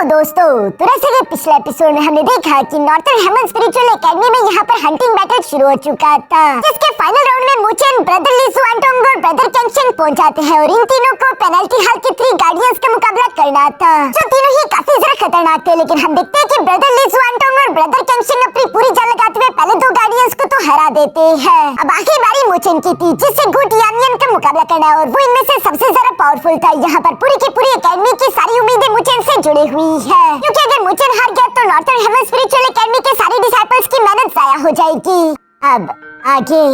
दोस्तों, तो जैसे कि पिछले एपिसोड में हमने देखा कि नॉर्थर्न हेमन स्पिरिचुअल एकेडमी में यहाँ पर हंटिंग बैटल शुरू हो चुका था, जिसके फाइनल राउंड में मुचेन, ब्रदर ली जुआनटोंग और ब्रदर केंगशेंग पहुंच जाते हैं और इन तीनों को पेनल्टी हाल के 3 गार्डियंस का मुकाबला करना था, जो तीनों ही काफी ज्यादा खतरनाक थे। लेकिन हम देखते हैं कि ब्रदर ली जुआनटोंग और ब्रदर केंगशेंग अपनी पूरी जान लगाते हुए पहले 2 गार्डियंस को तो हरा देते हैं। अब आखिरी बारी मुचेन की थी, जिससे गुड यानियन का मुकाबला करना है और वो इनमें से सबसे ज्यादा पावरफुल था। यहाँ पर पूरी की पूरी एकेडमी की सारी उम्मीदें मुचेन से जुड़ी हुई है, क्योंकि अगर मुचेन हार गया तो नॉर्थर्न हेमन स्पिरिचुअल एकेडमी के सारे डिसाइपल्स की मेहनत जाया हो जाएगी। अब आगे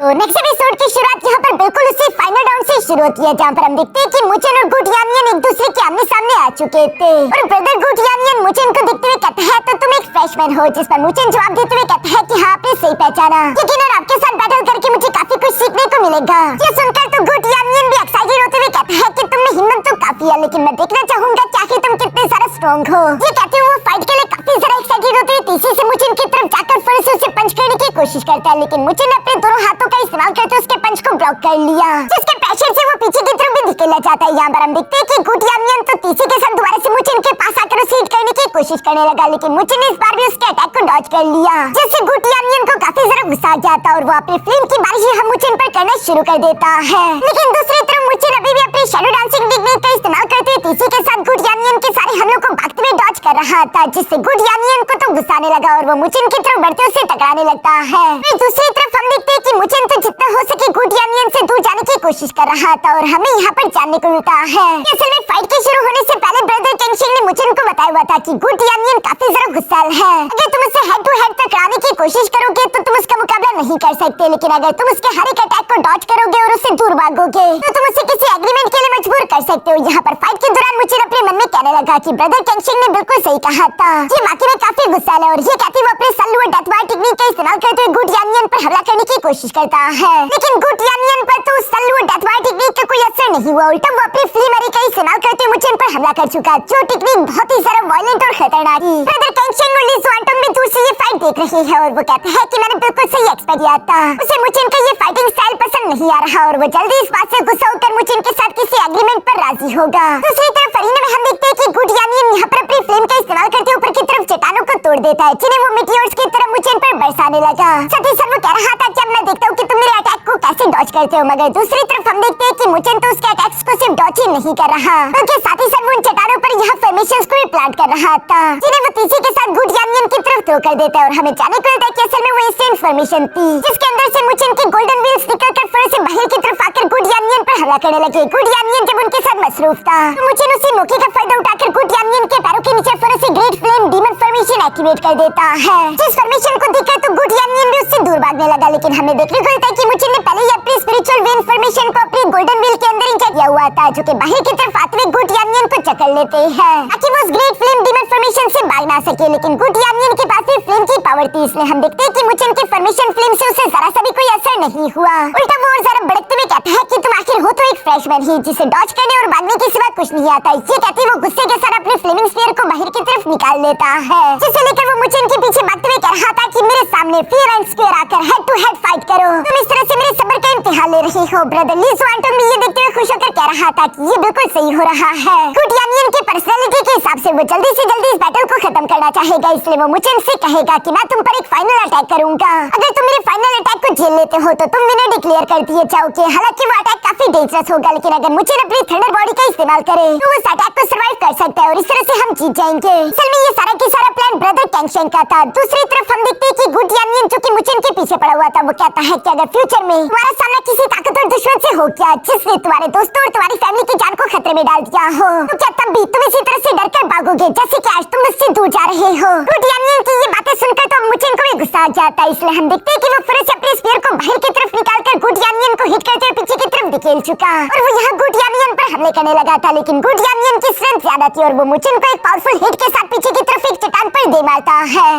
तो नेक्स्ट एपिसोड की शुरुआत यहाँ पर बिल्कुल उसी फाइनल राउंड से शुरू होती है, जहाँ पर हम देखते हैं कि मुचेन और गुड यानियन एक दूसरे के आमने सामने आ चुके थे और ब्रदर गुड यानियन मुचेन को देखते हुए कहता है तो तुम एक फ्रेशमैन हो, जिस पर मुचेन जवाब देते हुए कहता है कि हाँ आपने सही पहचाना, यकीनन आपके साथ बैटल करके मुझे काफी कुछ सीखने को मिलेगा। ये सुनकर तो गुड यानियन भी एक्साइटेड होते हुए कहता है कि तुम में हिम्मत तो काफी है, लेकिन मैं देखना चाहूंगा कि आखिर तुम कितने ज्यादा स्ट्रॉन्ग हो। ये कहते हुए वो फाइट के लिए काफी ज्यादा एक्साइटेड होते हुए तीसरी से मुचेन की तरफ जाकर फिर से उसे पंच करने की कोशिश करता है, लेकिन मुचेन ने अपने दोनों हाथों का इस्तेमाल करते उसके पंच को ब्लॉक कर लिया, जिसके प्रेशर से वो पीछे की तरफ भी धकेला जाता है। यहाँ पर हम देखते हैं कि गुड यानियन तो तीसरी के साथ दोबारा से मुचेन के पास आकर उसे हिट करने की कोशिश करने लगा, लेकिन मुचेन ने इस बार भी उसके अटैक को डॉज कर लिया, जिससे गुड यानियन को काफी ज्यादा गुस्सा आ जाता और वो अपनी फ्लेम की बारिश हम मुचेन पर करना शुरू कर देता है। लेकिन दूसरी तरफ मुचेन अभी भी अपनी शैडो डांसिंग टेक्निक का इस्तेमाल करते हुए तीसरी के साथ गुड यानियन के सारे हमलों को भागते हुए डॉज कर रहा था, जिससे गुड यानियन को तो गुस्सा आने लगा और वो मुचेन की तरफ बढ़ते उसे टकराने लगता है। दूसरी तरफ हम देखते हैं कि मुचेन तो जितना हो सके गुड यानियन से दूर जाने की कोशिश कर रहा था और हमें यहाँ पर जानने को मिलता है असल में फाइट के शुरू होने से पहले ब्रदर केंगशेंग ने मुचेन को बताया हुआ था कि गुड यानियन काफी ज्यादा गुस्सैल है, अगर तुम उससे हेड टू हेड टकराने की कोशिश करोगे तो तुम उसका मुकाबला नहीं कर सकते, लेकिन अगर तुम उसके हर एक अटैक को डॉज करोगे और उससे दूर भागोगे तो तुम उसे किसी एग्रीमेंट के लिए मजबूर कर सकते हो। यहाँ पर फाइट के दौरान मुचेन अपने मन में कहने लगा कि ब्रदर केंगशेंग ने बिल्कुल सही कहा था, ये वाकई में काफी गुस्सैल है और ये कहते हुए अपने सल्लू और डेथ वार टेक्निक का इस्तेमाल करते हुए गुड यानियन पर हमला करने की कोशिश करता है, लेकिन गुड यानियन पर तो सल्लू और डेथ वार टेक्निक का कोई असर नहीं हुआ, उल्टा वो अपनी फ्लेम एरे का इस्तेमाल करते हुए मुचेन पर हमला कर चुका, जो टेक्निक बहुत ही ज्यादा वायलेंट और खतरनाक थी। ब्रदर केंगशेंग और ली जुआनटोंग भी दूर से ये फाइट देख रही है और वो कहते हैं कि मैंने बिल्कुल सही एक्सपेक्ट किया था, उसे मुचेन का ये फाइटिंग स्टाइल पसंद नहीं आ रहा और वो जल्दी इस बात से गुस्सा होकर मुचेन के साथ किसी एग्रीमेंट पर राजी होगा। दूसरी तरफ अरीना में हम देखते हैं कि गुड यानियन यहाँ पर अपनी फ्लेम का इस्तेमाल करते ऊपर की तरफ चट्टानों को तोड़ देता है, जिन्हें वो मीटियोर्स की तरह मुचेन पर बरसाने लगा। साथ ही साथ वो कह रहा था कि अब मैं देखता हूँ कि तुम मेरे अटैक को कैसे डॉज करते हो, मगर दूसरी तरफ हम देखते हैं कि मुचेन तो उसके अटैक्स को सिर्फ डॉज ही नहीं कर रहा, बल्कि साथ ही साथ वो उन चट्टानों पर यहाँ फॉर्मेशंस को भी प्लांट कर रहा था, जिन्हें वो तीसरी के साथ गुड यानियन की तरफ थ्रो कर देता है और हमें जानने को मिलता है कि असल में वो इंस्टेंट फॉर्मेशन थी, जिसके अंदर से मुचेन की गोल्डन व्हील्स निकलकर फिर से बाहर की तरफ आकर गुड यानियन पर हमला करने लगे। गुड यानियन जब उनके साथ मसरूफ था तो मुचेन उसी मौके का फायदा उठाकर गुड यानियन के पैरों के नीचे फिर से great flame demon formation activate कर देता है, जिस फॉर्मेशन को देखकर तो गुड यानियन भी उससे दूर भागने लगा, लेकिन हमें देखने को मिलता है कि मुचेन ने पहले ही अपनी स्पिरिचुअल वेन फॉर्मेशन को अपनी गोल्डन व्हील के अंदर इंजेक्ट किया हुआ था, जो कि बाहर की तरफ आते हुए गुड यानियन को चकड़ लेते हैं ताकि वो उस ग्रेट फ्लेम डीमन फॉर्मेशन से भाग ना सके, लेकिन गुड यानियन के पास भी फ्लेम की पावर थी, इसलिए हम देखते हैं कि मुचेन की फॉर्मेशन फ्लेम से उसे जरा सा भी कोई असर नहीं हुआ, उल्टा वो और जरा भड़कते हुए कहता है कि तुम आखिर हो तो एक फ्रेशमैन ही जिसे डॉज करने और भागने के सिवा कुछ नहीं आता। ये कहते वो गुस्से के साथ अपने फ्लेमिंग स्फीयर को बाहर की तरफ निकाल लेता है, जिसे लेकर वो मुचेन के पीछे भागते हुए कह रहा था कि मेरे सामने फियर एंड स्क्वायर आकर हेड टू हेड फाइट करो, तुम इस तरह से मेरे सब्र का इम्तिहान ले रही हो। ब्रदर ली जुआनटोंग भी ये देखते हुए खुश होकर कह रहा था कि ये बिल्कुल सही हो रहा है, गुड यानियन की पर्सनालिटी के हिसाब से वो जल्दी से जल्दी इस बैटल को खत्म करना चाहेगा, इसलिए वो मुचेन से कहेगा कि मैं तुम पर एक फाइनल अटैक करूंगा, अगर तुम मेरे फाइनल अटैक को झेल लेते हो तो तुम विनर डिक्लेयर कर दिए जाओगे। हालांकि वो अटैक काफी डेंजरस होगा, लेकिन अगर मुचेन अपनी थंडर बॉडी का इस्तेमाल करे तो उस अटैक को सर्वाइव कर सकता है और इस तरह से हम जीत जाएंगे। असल में ये सारा की सारा प्लान ब्रदर केंगशेंग का था। दूसरी तरफ हम देखते हैं कि गुड यानियन जो कि मुचेन के पीछे पड़ा हुआ था, वो कहता है कि अगर फ्यूचर में तुम्हारा सामना किसी ताकतवर दुश्मन से हो गया जिसने तुम्हारे दोस्तों और तुम्हारी फैमिली की जान को खतरे में डाल दिया हो, तो क्या तब भी तुम इसी तरह से डरकर भागोगे जैसे कि आज तुम मुझसे दूर जा रहे हो। गुड यानियन की ये बातें सुनकर तो मुचेन को भी गुस्सा आ जाता है, इसलिए हम देखते हैं कि वो फिर से अपने स्पीयर को बाहर की तरफ निकालकर गुड यानियन को हिट करते हुए पीछे की तरफ धकेल चुका और वो यहाँ गुड यानियन पर हमले करने लगा था, लेकिन गुड यानियन की स्ट्रेंथ ज्यादा थी और वो मुचेन को एक पावरफुल हिट के साथ पीछे की तरफ एक चट्टान पर दे मारता है,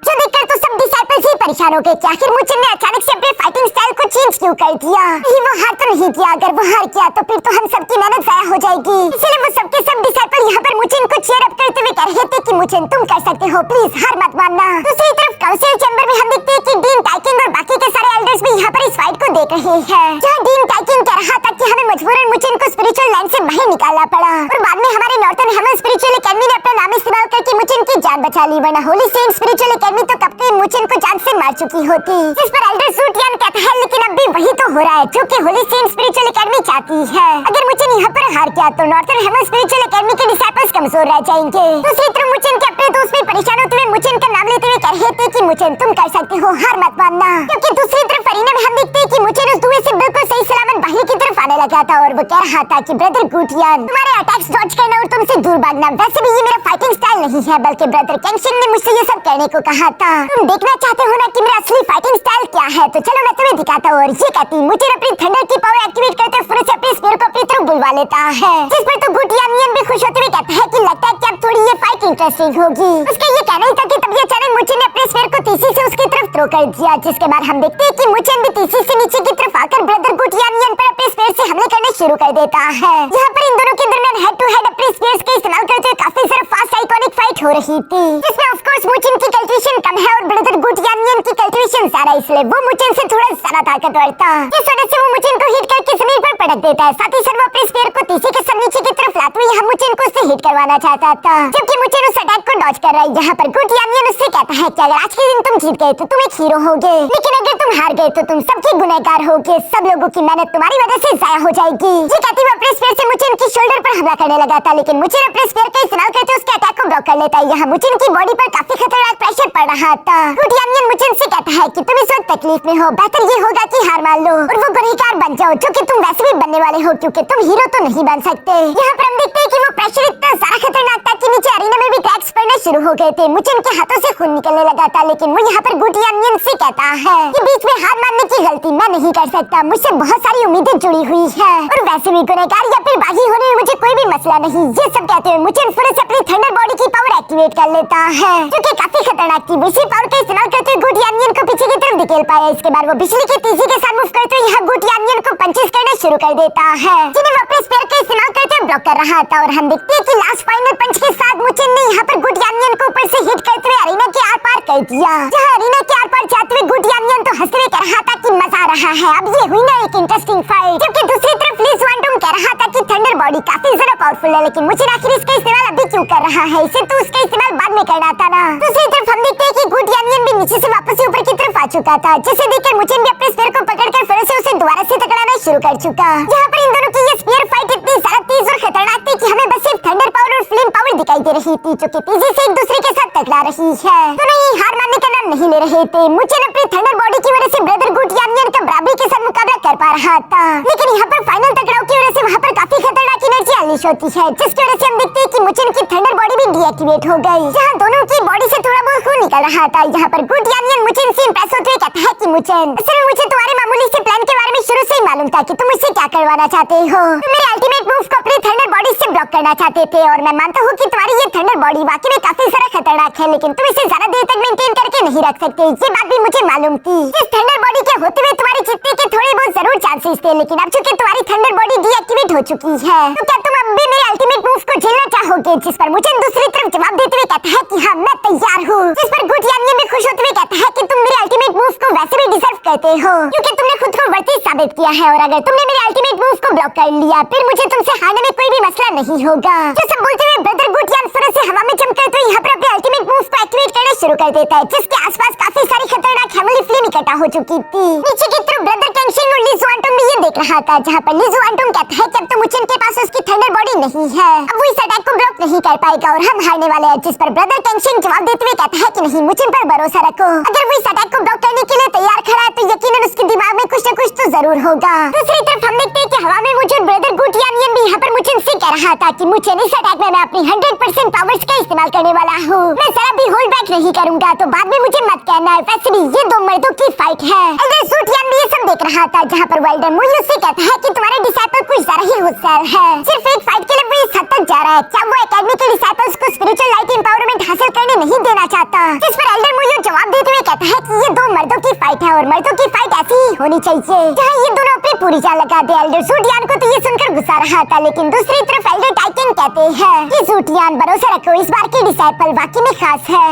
जो देखकर तो सब डिसाइपल्स ही परेशान हो गए कि आखिर मुचेन ने अचानक से अपने फाइटिंग स्टाइल को चेंज क्यों कर दिया। नहीं वो हार तो नहीं किया, अगर वो हार किया तो फिर तो हम सबकी मेहनत जाया हो जाएगी, इसलिए वो सबके सब डिसाइपल यहाँ पर मुचेन को चीयर अप करते हुए कह रहे थे कि मुचेन तुम कर सकते हो, प्लीज हार मत मानना। दूसरी तरफ काउंसिल चैम्बर में हम देखते हैं कि डीन टाइकिंग और बाकी के सारे एल्डर्स भी यहाँ पर इस फाइट को देख रहे हैं, जहाँ डीन टाइकिंग कह रहा था कि हमें मजबूरन मुचेन को स्पिरिचुअल लाइन से बाहर निकालना पड़ा और बाद में हमारे नॉर्थर्न हेमन स्पिरिचुअल एकेडमी ने अपना नाम इस्तेमाल करके मुचेन की जान बचा ली, वरना होली सेंट स्पिरिचुअल एकेडमी तो कब के मुचेन को जान से मार चुकी होती। जिस पर एल्डर सूटियान कहता है लेकिन अब भी वही तो हो रहा है जो कि होली सेंट स्पिरिचुअल एकेडमी चाहती है। अगर मुचेन यहाँ पर हार गया तो नॉर्थर्न हेवन स्पिरिचुअल एकेडमी के डिसाइपल्स कमजोर रह जाएंगे। दूसरी तरफ मुचेन के अपने दोस्त भी परेशान होते हुए मुचेन का नाम लेते हुए कह रहे थे कि मुचेन तुम कर सकते हो, हार मत मानना। क्योंकि दूसरी तरफ अरीना में हम देखते हैं कि मुचेन उस धुएं से बिल्कुल सही सलामत बाहर की तरफ आने लगा था और वो कह रहा था कि ब्रदर गुटियान तुम्हारे अटैक्स डॉज करना और तुमसे दूर भागना वैसे भी ये मेरा फाइटिंग स्टाइल नहीं है, बल्कि ब्रदर केंगशिन ने मुझसे ये सब करने को कहा था। तुम देखना चाहते हो ना कि मेरा असली फाइटिंग स्टाइल क्या है, तो चलो मैं तुम्हें दिखाता हूँ। और ये कहती मुचेन अपनी थंडर की पावर एक्टिवेट करते हुए से अपने स्पीयर को अपनी तरफ बुलवा लेता है। जिस पर तो गुटियान भी खुश होते हुए कहता है कि लगता है कि अब थोड़ी ये फाइट इंटरेस्टिंग होगी। उसका ये कहना ही था कि तभी अचानक मुचेन ने अपने स्पीयर को तीसी से उसकी तरफ थ्रो कर दिया, जिसके बाद हम देखते हैं कि मुचेन भी तीसी से नीचे की तरफ आकर ब्रदर गुटियान पर अपने स्पीयर से हमले करने शुरू कर देता है। यहाँ पर इन दोनों के दरमियान हेड टू हेड अपने स्पीयर्स का इस्तेमाल करते हुए काफी सारा फास्ट आइकॉनिक फाइट हो रही थी, जिसमें ऑफ कोर्स मुचेन की कल्टिवेशन कम है और ब्रदर गुटियान की कल्टिवेशन ज्यादा, इसलिए वो मुचेन से थोड़ा ज्यादा ताकतवर था। इस वजह से वो मुचेन को हिट करके जमीन पर पटक देता है। साथ ही साथ वो अपने स्पीयर को तीसी के सब नीचे की तरफ लाते हुए यहाँ मुचेन को उससे हिट करवाना चाहता था, जबकि मुचेन उस अटैक को डॉज कर रहा है। यहाँ पर गुटियान उससे कहता है कि अगर आज के दिन तुम जीत गए तो तुम एक हीरो होगे, लेकिन अगर तुम हार गए तो तुम सबके गुनहगार होगे, सब लोगों की मेहनत तुम्हारी वजह से जाया हो जाएगी। ये कहते हुए अपने स्पीयर से मुचेन की शोल्डर पर हमला करने लगा था, लेकिन मुचेन अपने स्पीयर का इस्तेमाल करते उसके अटैक को ब्लॉक कर लेता है। यहाँ मुचेन की बॉडी पर काफी खतरनाक प्रेशर पड़ रहा था। गुटियान मुचेन से कहता है कि तुम इस वक्त तकलीफ में हो, बेहतर ये होगा कि हार मान लो और वो गुनहगार बन जाओ, जो कि तुम वैसे भी बनने वाले हो, क्योंकि तुम हीरो तो नहीं बन सकते। यहाँ पर हम देखते हैं कि वो प्रेशर इतना सारा खतरनाक था कि नीचे अरीना में भी क्रैक्स पड़ना शुरू हो गए थे। मुचेन के हाथों से खून निकलने लगा था, लेकिन वो यहाँ पर गुटियान से कहता है कि बीच में हार मानने की गलती मैं नहीं कर सकता, मुझसे बहुत सारी उम्मीदें जुड़ी हुई है और वैसे भी गुनहगार या फिर बागी होने में मुझे कोई भी मसला नहीं। ये सब कहते हुए मुचेन फिर से अपनी थंडर बॉडी की पावर एक्टिवेट कर लेता है, जो कि काफी खतरनाक थी। इसी पावर का इस्तेमाल करते हुए गुटियान को पीछे की तरफ धकेल पाया। इसके बाद वो बिजली की तेजी के साथ मूव करते हुए यहाँ गुटियान को पंचेस करना शुरू कर देता है, जिन्हें वो अपने स्पीयर का इस्तेमाल करते हुए ब्लॉक कर रहा था। और हम देखते हैं कि लास्ट फाइनल पंच के साथ मुचेन ने यहाँ पर गुटियान को ऊपर से हिट करते हुए अरीना के आर पार कर दिया। जहाँ अरीना के आर पार जाते हुए गुटियान तो हंसते हुए कह रहा था कि मजा आ रहा है, अब ये हुई ना एक इंटरेस्टिंग फाइट। जबकि दूसरी तरफ ली जुआनटोंग कह रहा था कि थंडर बॉडी काफी ज्यादा पावरफुल है, लेकिन मुचेन आखिर इसका इस्तेमाल अभी क्यों कर रहा है, इसे तो उसका इस्तेमाल बाद में करना था ना। दूसरी तरफ हम देखते हैं कि गुटियान भी नीचे से वापस ऊपर की तरफ आ चुका था, जिसे देखकर मुचेन भी अपने स्पीयर को पकड़कर फिर से उसे दोबारा से टकराना शुरू कर चुका। यहाँ पर इन दोनों की ये स्पीयर फाइट इतनी ज्यादा तेज और खतरनाक थी कि हमें बस सिर्फ थंडर पावर और फ्लेम पावर दिखाई दे रही थी, जो कि तेजी से एक दूसरे के साथ टकरा रही है। तो नहीं, हार मानने का नाम नहीं ले रहे थे। मुचेन अपनी थंडर बॉडी की वजह से ब्रदर गुटियान का बराबरी के साथ मुकाबला कर पा रहा था, लेकिन यहाँ पर फाइनल टकराव की वजह से वहाँ पर काफी खतरनाक एनर्जी अनलीश होती है, जिसकी वजह से हम देखते हैं कि मुचेन की थंडर बॉडी भी डीएक्टिवेट हो गई, जहाँ दोनों की बॉडी से थोड़ा बहुत खून निकल रहा था। यहाँ पर गुटियान मुचेन से इंप्रेस होते हुए कहता है कि मुचेन, असल में मुझे तुम्हारे मामूली से प्लान के बारे में शुरू से ही मालूम था कि तुम मुझसे क्या करवाना चाहते हो। तुम मेरे अल्टीमेट मूव को अपनी थंडर बॉडी से ब्लॉक करना चाहते थे, और मैं मानता हूँ कि तुम्हारी ये थंडर बॉडी वाकई में काफी सारा खतरनाक है, लेकिन तुम इसे ज्यादा देर तक मेंटेन करके नहीं रख सकते। ये बात भी मुझे मालूम थी। इस थंडर बॉडी के होते हुए तुम्हारे जीतने के थोड़े बहुत जरूर चांसेस थे, लेकिन अब चूंकि तुम्हारी थंडर बॉडी डीएक्टिवेट हो चुकी है, तो क्या तुम अब भी मेरे अल्टीमेट मूव को झेलना चाहोगे? जिस पर मुचेन दूसरी तरफ जवाब देते हुए कहता है कि हाँ, मैं तैयार हूँ। जिस पर गुटियान भी खुश होते हुए कहता है कि तुम मेरे अल्टीमेट मूव को वैसे भी डिजर्व करते हो, क्योंकि तुमने खुद को वर्दी साबित किया है, और अगर तुमने मेरे अल्टीमेट मूव को ब्लॉक कर लिया फिर मुझे तुमसे हारने में कोई भी मसला नहीं होगा। ये सब बोलते हुए ब्रदर गुटियान फिर से हवा में जमकर तो यहाँ पर अपने अल्टीमेट मूव को एक्टिवेट करना शुरू कर देता है, जिसके आसपास काफी सारी खतरनाक हेवनली फ्लेम इकट्ठा हो चुकी थी। नीचे की तरफ ब्रदर केंगशिन और ली जुआनटोंग भी ये देख रहा था, जहाँ पर ली जुआनटोंग कहता है कि अब तो मुचेन के पास उसकी थंडर बॉडी नहीं है, अब वो इस अटैक को ब्लॉक नहीं कर पाएगा और हम हारने वाले हैं। जिस पर ब्रदर केंगशिन जवाब देते हुए कहता है कि नहीं, मुचेन पर भरोसा रखो, अगर वो इस अटैक को ब्लॉक करने के लिए तैयार खड़ा है तो यकीनन उसके दिमाग में कुछ न कुछ तो जरूर होगा। दूसरी तरफ हम देखते हैं कि हवा में मौजूद ब्रदर गुटियान भी यहाँ पर मुचेन से कह रहा था कि मुचेन, इस अटैक में मैं अपनी 100% पावर्स का इस्तेमाल करने वाला हूँ, मैं जरा भी होल्ड बैक नहीं करूंगा, तो बाद में मुझे मत कहना है, वैसे भी ये दो मर्दों की फाइट है। एल्डर सूटियान भी ये सब देख रहा था, जहाँ पर वाइल्डर मुझे उससे कहता है कि तुम्हारे डिसाइपल कुछ ज्यादा ही होशियार है, सिर्फ एक फाइट के लिए वो इस हद तक जा रहा है, क्या वो एकेडमी के डिसाइपल्स को स्पिरिचुअल लाइट एम्पावरमेंट हासिल करने नहीं देना चाहता? जिस पर एल्डर मुझे जवाब देते हुए कहता है कि ये दो मर्दों की फाइट है और मर्दों की फाइट ऐसी ही होनी चाहिए, जहाँ ये दोनों अपनी पूरी जान लगा दे। एल्डर सूटियान को तो ये सुनकर गुस्सा रहा था, लेकिन दूसरी तरफ एल्डर टाइटन कहते हैं कि सूटियान, भरोसा रखो, इस बार की डिसाइपल वाकई में खास है।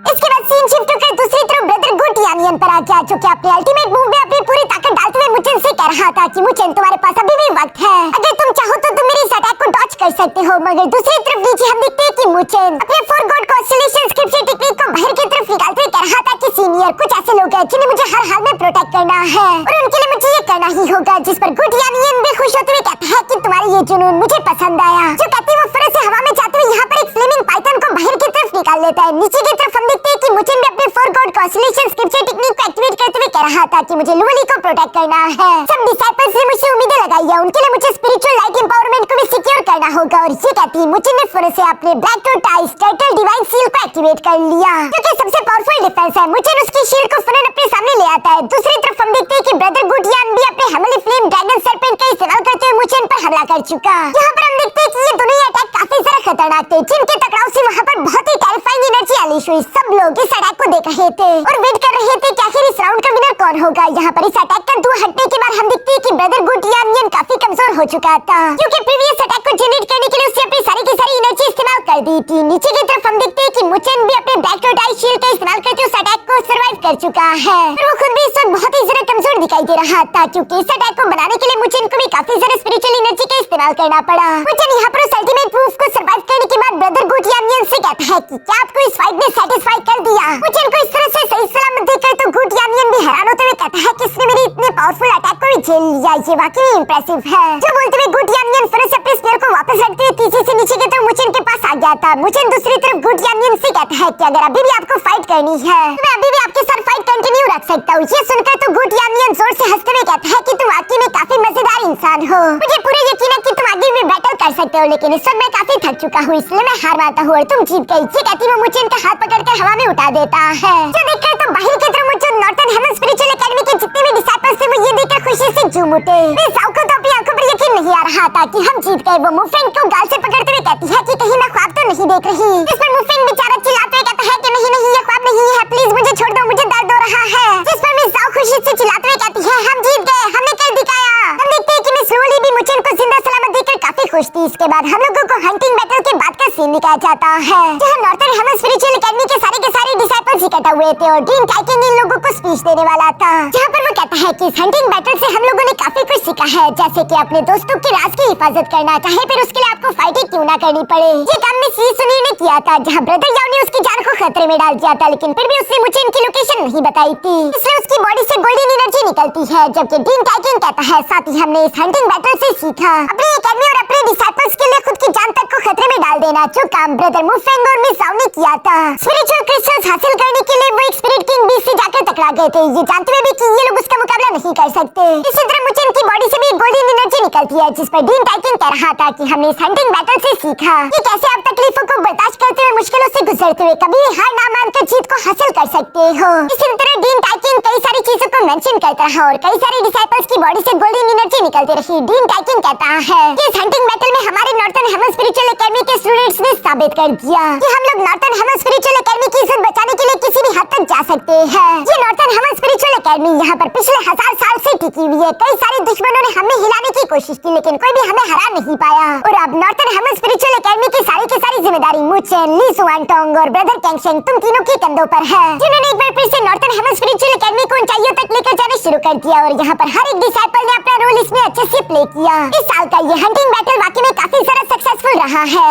इस इसके बाद सीन शिफ्ट होकर दूसरी तरफ ब्रदर गुड यानियन पर आ गया, जो कि अपने अल्टीमेट मूव में अपनी पूरी ताकत डालते हुए मुचेन से कह रहा था कि मुचेन तुम्हारे पास अभी भी वक्त है, अगर तुम चाहो तो तुम मेरी इस अटैक को डॉज कर सकते हो। मगर दूसरी तरफ नीचे हम देखते हैं कि मुचेन अपने four God constellation scripture technique को बाहर की तरफ निकालते हुए कह रहा था कि सीनियर, कुछ ऐसे लोग हैं जिन्हें मुझे हर हाल में प्रोटेक्ट करना है और उनके लिए मुझे ये करना ही होगा। जिस पर गुड यानियन भी खुश होते हुए कहता है कि तुम्हारी ये जुनून मुझे पसंद आया। जो कहते वो फुर्र से हवा में जाते हुए यहाँ पर एक फ्लेमिंग पाइथन को बाहर की तरफ निकाल लेता है। नीचे की तरफ हम देखते हैं कि मुचेन भी अपने four God constellation scripture technique को एक्टिवेट करते हुए कह रहा था कि मुझे लुवली को प्रोटेक्ट करना है। सब डिसाइपल्स ने मुझसे उम्मीदें लगाई है, उनके लिए मुझे स्पिरिचुअल लाइट एम्पावरमेंट को भी सिक्योर करना होगा। और ये कहती मुचेन ने फुर्र से अपने ब्लैक टोट आइस टर्टल डिवाइन सील को एक्टिवेट कर लिया, जो कि सबसे पावरफुल डिफेंस है। मुचेन उसकी शील्ड को फुरन अपने सामने ले आता है। दूसरी तरफ हम देखते हैं कि ब्रदर गुड यान भी अपने हेमली फ्लेम ड्रैगन सरपेंट का इस्तेमाल करते हुए मुचेन पर हमला कर चुका। यहाँ पर हम देखते हैं कि ये दोनों ही अटैक काफी ज्यादा खतरनाक थे, जिनके टकराव से वहाँ पर बहुत ही टेरिफाइंग एनर्जी अनलीश हुई। सब लोग इस अटैक को देख रहे थे और वेट कर रहे थे कि आखिर इस राउंड का विनर कौन होगा। यहाँ पर इस अटैक का धुआं हटने के बाद हम देखते हैं कि ब्रदर गुड यान काफी कमजोर हो चुका था, क्योंकि प्रीवियस अटैक को जनरेट करने के लिए उसने अपनी सारी की सारी एनर्जी इस्तेमाल कर दी थी। नीचे की तरफ हम देखते हैं कि मुचेन भी अपने ब्लैक टोट आइस शील्ड का इस्तेमाल करके उस अटैक को सर्वाइव कर चुका है, और वो खुद भी इस वक्त बहुत ही ज्यादा कमजोर दिखाई दे रहा था, क्योंकि इस अटैक को बनाने के लिए मुचेन को भी काफी ज्यादा स्पिरिचुअल एनर्जी का इस्तेमाल करना पड़ा। मुचेन यहाँ पर उस अल्टीमेट मूव को सर्वाइव करने के बाद ब्रदर गुड यान से कहता है कि क्या आपको इस फाइट ने सेटिस्फाई कर दिया। मुचेन को इस तरह से सही सलामत देखकर तो गुड यान भी हैरान होते हुए कहता है कि इसने मेरी इतने पावरफुल अटैक को भी झेल लिया, ये वाकई इंप्रेसिव है। जो बोलते हुए गुड यान फिर से अपने स्पीयर को वापस रखते हुए पीछे से नीचे की तरफ मुचेन के पास आ गया था। मुचेन दूसरी तरफ गुड यान से कहता है कि अगर अभी भी आपको फाइट करनी है तो मैं अभी भी आपके साथ फाइट कंटिन्यू रख सकता हूँ। ये सुनकर तो गुड यान जोर से हंसते हुए कहता है कि तुम वाकई में काफी मजेदार इंसान हो, मुझे पूरा यकीन है कि तुम आगे भी बैटल कर सकते हो, लेकिन इस वक्त मैं काफी थक चुका हूँ, इसलिए मैं हार मानता हूँ और तुम जीत गई। ये कहती वो मुचेन का हाथ पकड़कर हवा में उठा देता है। जो देखकर तो बाहर की तरफ मुझे नॉर्थन हेवन स्पिरिचुअल एकेडमी के जितने भी डिसाइपल्स थे वो ये देखकर खुशी से झूम उठे। साउ को तो अपनी आंखों पर यकीन नहीं आ रहा था कि हम जीत गए। वो मुफेंग को गाल से पकड़ते हुए कहती है कि कहीं मैं ख्वाब तो नहीं देख रही। इस पर मुफेंग बेचारा चिल्लाते हुए कहता है कि नहीं नहीं ये ख्वाब नहीं है, प्लीज मुझे छोड़ दो, मुझे दर्द हो रहा है। जिस पर मिस साउ खुशी से चिल्लाते हुए कहती है हम जीत गए, हमने कर दिखाया। हम देखते हैं कि मिस लोली भी मुचेन को जिंदा सलामत देखकर काफी खुश थी। इसके बाद हम लोगों को हंटिंग बैटल के बाद का सीन दिखाया जाता है, जहां नॉर्थन हेवन स्पिरिचुअल एकेडमी के सारे डिसाइपल्स इकट्ठा हुए थे और डीन टाइकिंग इन लोगों को स्पीच देने वाला था, जहां पर वो कहता है कि इस हंटिंग बैटल से हम लोगों ने काफी कुछ सीखा है, जैसे कि अपने दोस्तों के राज की हिफाजत करना, चाहे फिर उसके लिए आपको फाइटिंग क्यों ना करनी पड़े। ये काम मिस ली सुनील ने किया था, जहां ब्रदर याओ ने उसकी जान को खतरे में डाल दिया था, लेकिन फिर भी उसने मुझे इनकी लोकेशन नहीं बताई थी, इसलिए उसकी बॉडी से गोल्डन एनर्जी निकलती है। जबकि डीन टाइकिंग कहता है साथ ही हमने इस हंटिंग बैटल से सीखा अपनी एकेडमी और अपने डिसाइपल्स के लिए खुद की जान तक को खतरे में डाल देना, जो काम ब्रदर मुफेंग और मिस साउ ने किया था। स्पिरिचुअल क्रिस्टल्स हासिल करने के लिए वो एक स्पिरिट किंग बीस्ट से जाकर टकरा गए थे, ये जानते हुए भी कि ये लोग उसका मुकाबला नहीं कर सकते। इसी तरह मुचेन की बॉडी से भी गोल्डन एनर्जी निकलती है, जिस पर डीन टाइकिंग कह रहा था कि हमने इस हंटिंग बैटल से सीखा कि कैसे आप तकलीफों को बर्दाश्त करते हुए मुश्किलों से गुजरते हुए कभी हार ना मानकर जीत को हासिल कर सकते हो। इसी तरह डीन टाइकिंग कई सारी चीजों को मेंशन करता रहा और कई सारे डिसाइपल्स की बॉडी से गोल्डन एनर्जी निकलती रही। डीन टाइकिंग कहता है कि इस हंटिंग बैटल में हमारे नॉर्थन हेवन स्पिरिचुअल एकेडमी के स्टूडेंट्स ने साबित कर दिया कि हम लोग नॉर्थन हेवन स्पिरिचुअल एकेडमी की इज्जत बचाने के लिए किसी भी हद तक जा सकते हैं। ये नॉर्थन हेवन स्पिरिचुअल एकेडमी यहाँ पर पिछले 1000 साल से टिकी हुई है। कई सारे दुश्मनों ने हमें हिलाने की कोशिश की, लेकिन कोई भी हमें हरा नहीं पाया। और अब नॉर्थन हेवन स्पिरिचुअल एकेडमी की सारी जिम्मेदारी मुचेन, ली सुआनटोंग और ब्रदर कैंगशेंग तुम तीनों के कंधों पर है, जिन्होंने एक बार फिर से नॉर्थन हेवन स्पिरिचुअल एकेडमी को ऊंचाइयों तक लेकर जाना शुरू कर दिया। और यहाँ पर हर एक डिसाइपल ने अपना रोल इसमें अच्छे से प्ले किया। इस साल का ये हंटिंग बैटल वाकई में काफी ज्यादा सक्सेसफुल रहा है।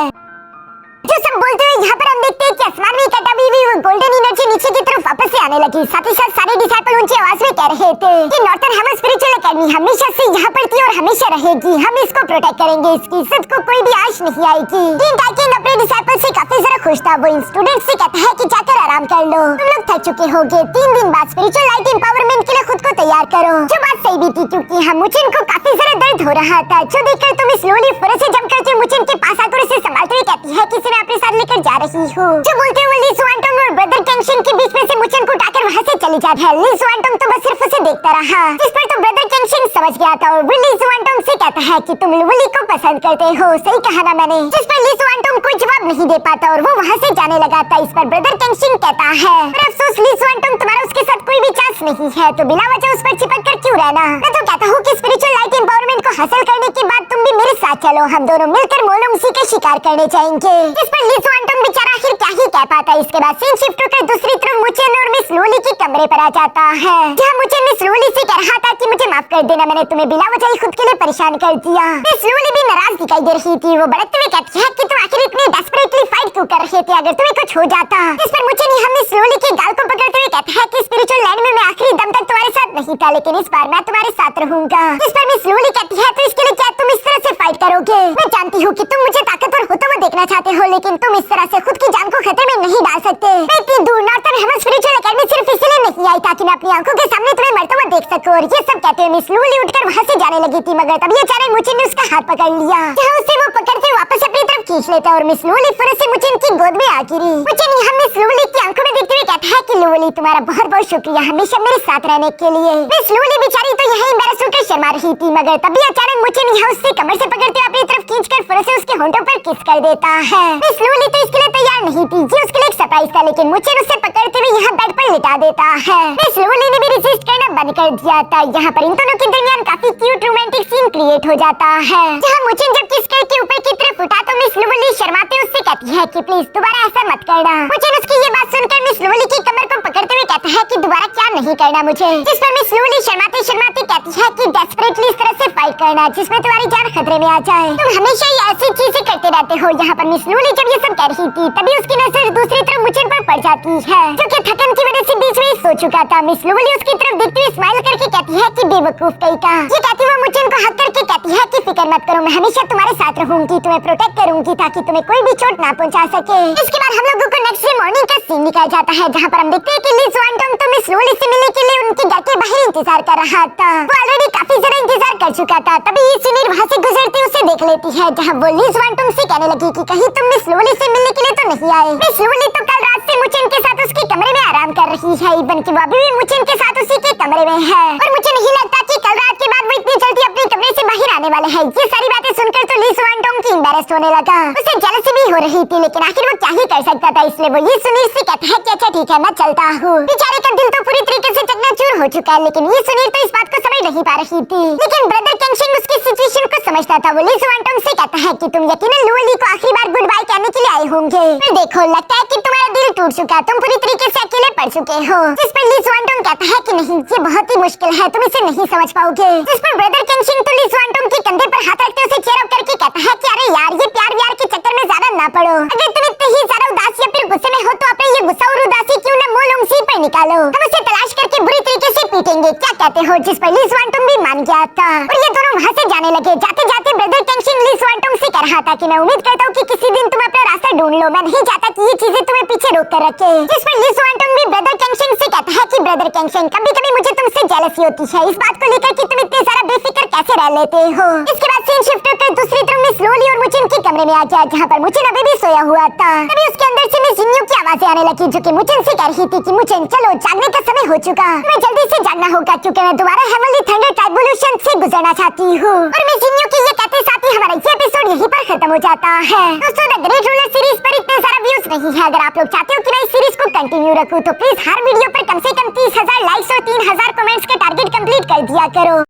जो सब बोलते हुए यहाँ पर हम देखते हैं कि आसमान में इकट्ठा हुई वो गोल्डन एनर्जी नीचे की तरफ वापस से आने लगी। साथ ही साथ सारे डिसाइपल ऊंची आवाज में कह रहे थे कि नॉर्थन हेवन स्पिरिचुअल एकेडमी हमेशा से यहाँ पर थी और हमेशा रहेगी, हम इसको प्रोटेक्ट करेंगे, इसकी इज्जत को कोई भी आंच नहीं आएगी। डीन टाइकिंग अपने डिसाइपल से काफी ज्यादा खुश था। वो इन स्टूडेंट्स से कहता है कि जाकर आराम कर लो, तुम लोग थक चुके होगे, 3 दिन बाद स्पिरिचुअल लाइट एम्पावरमेंट के लिए खुद को तैयार करो। जो बात सही भी थी, क्योंकि हम मुचेन को काफी ज्यादा दर्द हो रहा था, जो देखकर तुम स्लोली फुर्र से जंप करके मुचेन के पास आकर उसे संभालते हुए कहती है कि इसे मैं अपने साथ लेकर जा रही हूँ। जो बोलते हुए ली सुआनटोंग और ब्रदर कैंगशेंग के बीच में से मुचेन को उठाकर वहाँ से चली जाती है। ली सुआनटोंग तो बस सिर्फ उसे देखता रहा, जिस पर तो ब्रदर कैंगशेंग समझ गया था और ली सुआनटोंग से कहता है कि तुम लुवली को पसंद करते हो, सही कहा ना मैंने। जिस पर ली सुआनटोंग कोई जवाब नहीं दे पाता और वो वहाँ से जाने लगा था। इस पर ब्रदर केंगशिन कहता है, पर अफसोस ली सुआनटोंग, तुम्हारा उसके साथ कोई भी चांस नहीं है, तो बिना वजह उस पर चिपक कर क्यों रहना। मैं तो कहता हूँ कि स्पिरिचुअल लाइट एम्पावरमेंट को हासिल करने के बाद तुम भी मेरे साथ चलो, हम दोनों मिलकर मोलोंगसी का शिकार करने जाएंगे। इस पर ली सुआनटोंग बेचारा आखिर क्या ही कह पाता है। इसके बाद सीन शिफ्ट होकर दूसरी तरफ मुचेन और मिस लोली के कमरे पर आ जाता है, जहाँ मुचेन मिस लोली से कह रहा था कि मुझे माफ कर देना, मैंने तुम्हें बिना वजह ही खुद के लिए परेशान कर दिया। मिस लोली भी नाराज दिखाई दे रही थी। वो भड़कते हुए कहती है कि तुम आखिर इतने डेस्परेटली फाइट क्यों कर रहे थे, अगर तुम्हें कुछ हो जाता। इस पर मुचेन यहाँ मिस लोली के गाल को पकड़ते हुए कहता है कि स्पिरिचुअल लैंड में मैं आखिरी दम तक तुम्हारे साथ नहीं था, लेकिन इस बार मैं तुम्हारे साथ रहूंगा। इस पर मिस लोली कहती है, तो इसके लिए क्या तुम इस तरह से फाइट करोगे? मैं जानती हूँ कि तुम मुझे ताकतवर होता हुआ देखना चाहते हो, लेकिन तुम इस तरह से खुद की जान को खतरे में नहीं डाल सकते। मैं इतनी दूर नॉर्थर्न हेवन स्पिरिचुअल एकेडमी सिर्फ इसलिए नहीं आई ताकि मैं अपनी आंखों के सामने तुम्हें मरते हुए देख सकूं। और ये सब कहते हुए मिस लोली उठकर वहाँ से जाने लगी थी, मगर तभी अचानक मुचेन ने उसका हाथ पकड़ लिया, जहाँ उसे वो पकड़ते वापस अपनी तरफ खींच लेता और मिस लोली फिर से मुचेन की गोद में आ गिरी। मुचेन यहाँ मिस लोली की आंखों में देखते हुए कहता है कि लोली, तुम्हारा बहुत बहुत शुक्रिया हमेशा मेरे साथ रहने के लिए। मिस लोली बेचारी तो यहीं एम्बैरेस होकर शर्मा रही थी, मगर तभी अचानक मुचेन यहाँ उससे कमर से पकड़ते हुए अपनी तरफ खींचकर फिर से उसके होंठों पर किस कर देता है। मिस लोली तो इसके लिए तैयार नहीं थी, ये उसके लिए एक सरप्राइज था, लेकिन मुचेन उसे पकड़ते हुए यहाँ बेड पर लिटा देता है। मिस लोली ने भी रेजिस्ट करना बंद कर दिया था। यहाँ पर इन दोनों के दरमियान काफी क्यूट रोमांटिक सीन क्रिएट हो जाता है, जहाँ मुचेन जब किस करके ऊपर की तरफ उठा तो मिस लोली शर्माते उससे कहती है कि प्लीज दोबारा ऐसा मत करना। मुचेन उसकी ये बात सुनकर मिस लोली की कमर को पकड़ते हुए कहता है कि दोबारा क्या नहीं करना मुझे। जिस पर मिस लोली शर्माते शर्माते कहती है कि डेस्परेटली इस तरह से फाइट करना जिसमें तुम्हारी जान खतरे में आ जाए, तुम हमेशा ही ऐसी चीजें करते रहते हो। यहाँ पर मिस लोली जब ये सब कह रही थी तभी उसकी नजर दूसरी तरफ मुचेन पर पड़ जाती है, जो कि थकन की वजह से बीच में ही सो चुका था। मिस लोली उसकी तरफ देखते हुए स्माइल करके कहती है कि बेवकूफ कहीं का। ये कहती हुई मुचेन को हक करके कहती है कि फिक्र मत करो, मैं हमेशा तुम्हारे साथ रहूंगी, तुम्हें प्रोटेक्ट करूंगी ताकि तुम्हें कोई भी चोट ना पहुंचा सके। इसके बाद हम लोगों को नेक्स्ट डे मॉर्निंग का सीन दिखाया जाता है, जहाँ पर हम देखते हैं कि ली सुआनटोंग तो मिस लोली से मिलने के लिए उनके घर के बाहर इंतजार कर रहा था। वो ऑलरेडी काफी ज्यादा इंतजार कर चुका था। तभी ये सुनील वहाँ से गुजरते उसे देख लेती है, जहाँ वो ली सुआनटोंग से कहने लगी कि कहीं तुम मिस लोली से मिलने के लिए तो नहीं आए। मिस लोली तो कल रात से मुचेन के साथ उसके कमरे में आराम कर रही है, इवन कि वो अभी भी मुचेन के साथ उसी के कमरे में है, और मुझे नहीं लगता कि कल रात के बाद वो इतनी जल्दी अपने कमरे से बाहर आने वाले हैं। ये सारी बातें सुनकर तो ली सुआनटोंग की एम्बैरेस्ड होने लगा। उसे जेलसी भी हो रही थी, लेकिन आखिर वो क्या ही कर सकता था, इसलिए वो ये सुनील से कहता है कि अच्छा ठीक है मैं चलता हूँ। बेचारे का दिल तो पूरी तरीके से चकनाचूर हो चुका है, लेकिन ये सुनील तो इस बात को समझ नहीं पा रही थी। लेकिन ब्रदर केंगशिन उसकी सिचुएशन को समझता था। वो ली सुआनटोंग से कहता है कि तुम यकीनन लोली को आखिरी बार गुड बाय कहने के लिए आए होंगे, पर देखो लगता है कि तुम्हारा दिल टूट चुका, तुम पूरी तरीके से अकेले पड़ चुके हो। जिस पर ली सुआनटोंग कहता है कि नहीं, ये बहुत ही मुश्किल है, तुम इसे नहीं समझ पाओगे। जिस पर ब्रदर केंगशिन तो ली सुआनटोंग के कंधे पर हाथ रखते उसे चेयर अप करके कहता है कि अरे यार ये प्यार व्यार के चक्कर में ज्यादा ना पड़ो, अगर तुम इतने ही ज्यादा उदास या फिर गुस्से में हो तो अपने ये गुस्सा और उदासी क्यों ना मोलोंगसी पर निकालो, हम उसे तलाश करके बुरी तरीके से पीटेंगे, क्या कहते हो? जिस पर ली सुआनटोंग भी मान गया था और ये दोनों वहाँ से जाने लगे। जाते जाते ब्रदर केंगशिन ली सुआनटोंग से कह रहा था कि मैं उम्मीद करता हूँ कि किसी दिन तुम अपना रास्ता ढूंढ लो, मैं नहीं चाहता कि ये चीजें तुम्हें पीछे रोक कर रखे। जिस पर ली सुआनटोंग भी ब्रदर केंगशिन से कहता है कि ब्रदर केंगशिन कभी कभी मुझे तुमसे जेलसी होती है, इस बात को लेकर कि तुम इतने सारा बेफिक्र कैसे रह लेते हो। इसके बाद सीन शिफ्ट होकर दूसरी तरफ मिस लोली और मुचेन के कमरे में आ गया, जहाँ पर मुचेन अभी भी सोया हुआ था। तभी उसके अंदर से मिस जिन्यू की आवाजें आने लगी, जो कि मुचेन से कह रही थी कि मुचेन चलो जागने का समय हो चुका, तुम्हें जल्दी से जागना होगा क्योंकि मैं दोबारा हेवनली थंडर ट्राइब्यूलेशन से गुजरना चाहती हूँ। और मिस जिन्यू की ये कहते साथ ही हमारा ये एपिसोड यहीं पर खत्म हो जाता है। दोस्तों द ग्रेट रूलर सीरीज पर इतने सारा व्यूज नहीं है, अगर आप लोग चाहते हो कि मैं इस सीरीज को कंटिन्यू रखूं तो प्लीज हर वीडियो पर कम से कम 30,000 लाइक्स और 3,000 कमेंट्स का टारगेट कंप्लीट कर दिया करो।